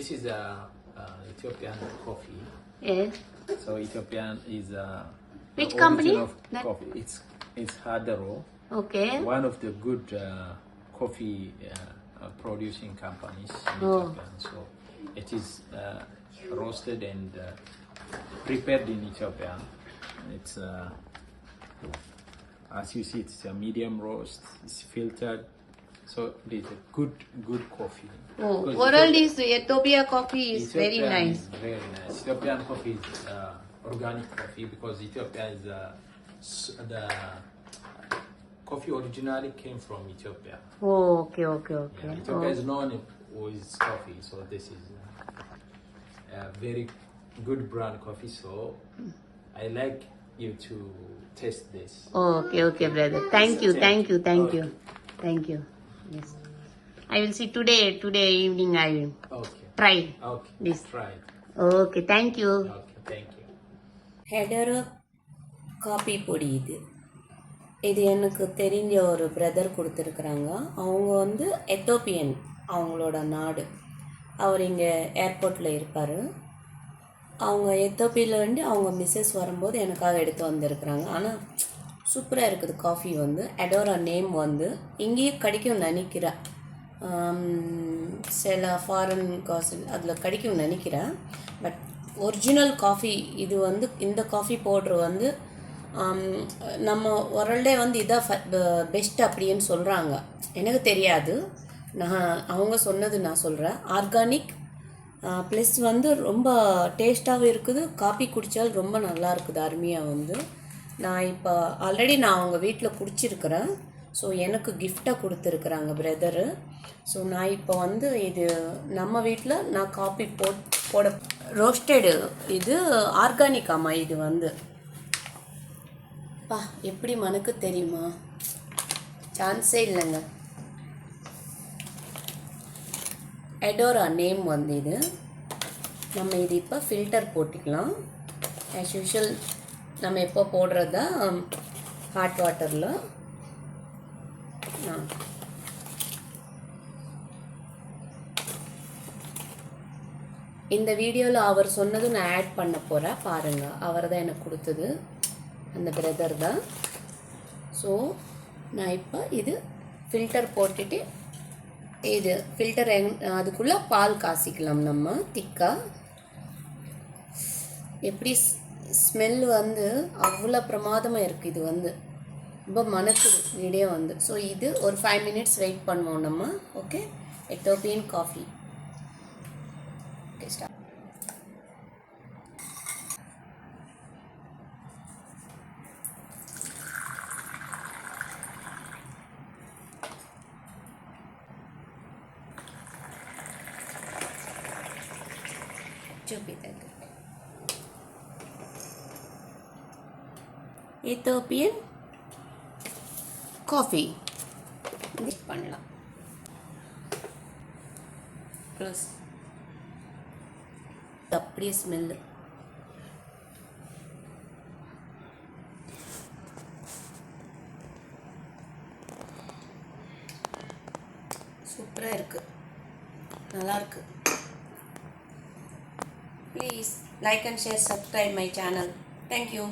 this is Ethiopian coffee. Yes. So Ethiopian is Which origin company? of coffee. It's Hadero, Okay. one of the good coffee producing companies in Oh. Ethiopia. So it is roasted and prepared in Ethiopia. It's as you see, it's a medium roast. It's filtered, so it is a good coffee. Oh, Because overall, this Ethiopia coffee is very Ethiopian nice. is very nice. Ethiopian coffee is organic coffee because Ethiopia is the coffee originally came from Ethiopia. Oh, okay, okay, okay. Yeah, Ethiopia Oh. is known with coffee, so this is a very good brand coffee. So I like you to taste this. Okay, okay, brother. Thank you, thank you, thank Okay. you. Thank you. Yes. I will see today evening I will Okay. try Okay. this. Try it. Okay, thank you. Okay. Thank you. ஹெடரோ coffee பொடி இது எனக்கு தெரிஞ்ச ஒரு brother கொடுத்துருக்குறாங்க. அவங்க வந்து எத்தோப்பியன், அவங்களோட நாடு. அவர் இங்கே ஏர்போர்ட்டில் இருப்பார். அவங்க எத்தோப்பியிலேருந்து அவங்க மிஸ்ஸஸ் வரும்போது எனக்காக எடுத்து வந்திருக்கிறாங்க. ஆனால் சூப்பராக இருக்குது காஃபி வந்து. எடோரா நேம் வந்து இங்கேயும் கிடைக்கும் நினைக்கிறேன். சில ஃபாரின் காசு அதில் கிடைக்கும் நினைக்கிறேன். பட் ஒரிஜினல் காஃபி இது வந்து இந்த காஃபி பவுட்ரு வந்து நம்ம வேர்ல்டே வந்து இதான் பெஸ்ட் அப்படின்னு சொல்கிறாங்க. எனக்கு தெரியாது, அவங்க சொன்னது நான் சொல்கிறேன். ஆர்கானிக் ப்ளஸ் வந்து ரொம்ப டேஸ்ட்டாகவும் இருக்குது. காஃபி குடித்தால் ரொம்ப நல்லா இருக்குது, அருமையாக வந்து. நான் இப்போ ஆல்ரெடி நான் அவங்க வீட்டில் குடிச்சிருக்கிறேன். ஸோ எனக்கு கிஃப்டாக கொடுத்துருக்குறாங்க பிரதரு. ஸோ நான் இப்போ வந்து இது நம்ம வீட்டில் நான் காஃபி போட ரோஸ்டடு இது ஆர்கானிக். ஆமாம், இது வந்து பா எப்படி மனக்கு தெரியுமா, சான்ஸே இல்லைங்க. எடோரா நேம் வந்து இது. நம்ம இது இப்போ ஃபில்டர் போட்டுக்கலாம். ஆஸ் யூஷுவல் நம்ம எப்போ போடுறதா ஹாட் வாட்டரில். இந்த வீடியோவில் அவர் சொன்னது நான் ஆட் பண்ண போகிறேன் பாருங்கள். அவர் தான் எனக்கு கொடுத்தது, அந்த பிரதர் தான். ஸோ நான் இப்போ இது ஃபில்டர் போட்டுட்டு இது ஃபில்டர் அதுக்குள்ளே பால் காசிக்கலாம் நம்ம திக்காக. எப்படி ஸ்மெல் வந்து அவ்வளோ பிரமாதமாக இருக்குது. இது வந்து ரொம்ப மணக்குது வீடியோ வந்து. ஸோ இது ஒரு 5 minutes வெயிட் பண்ணுவோம் நம்ம. Okay, Ethiopian coffee. Okay, start. Ethiopian coffee mix பண்ணலாம். ப்ளஸ் அப்படியே ஸ்மெல்லு சூப்பராக இருக்குது, நல்லாயிருக்கு. Please like and share, subscribe my channel. Thank you.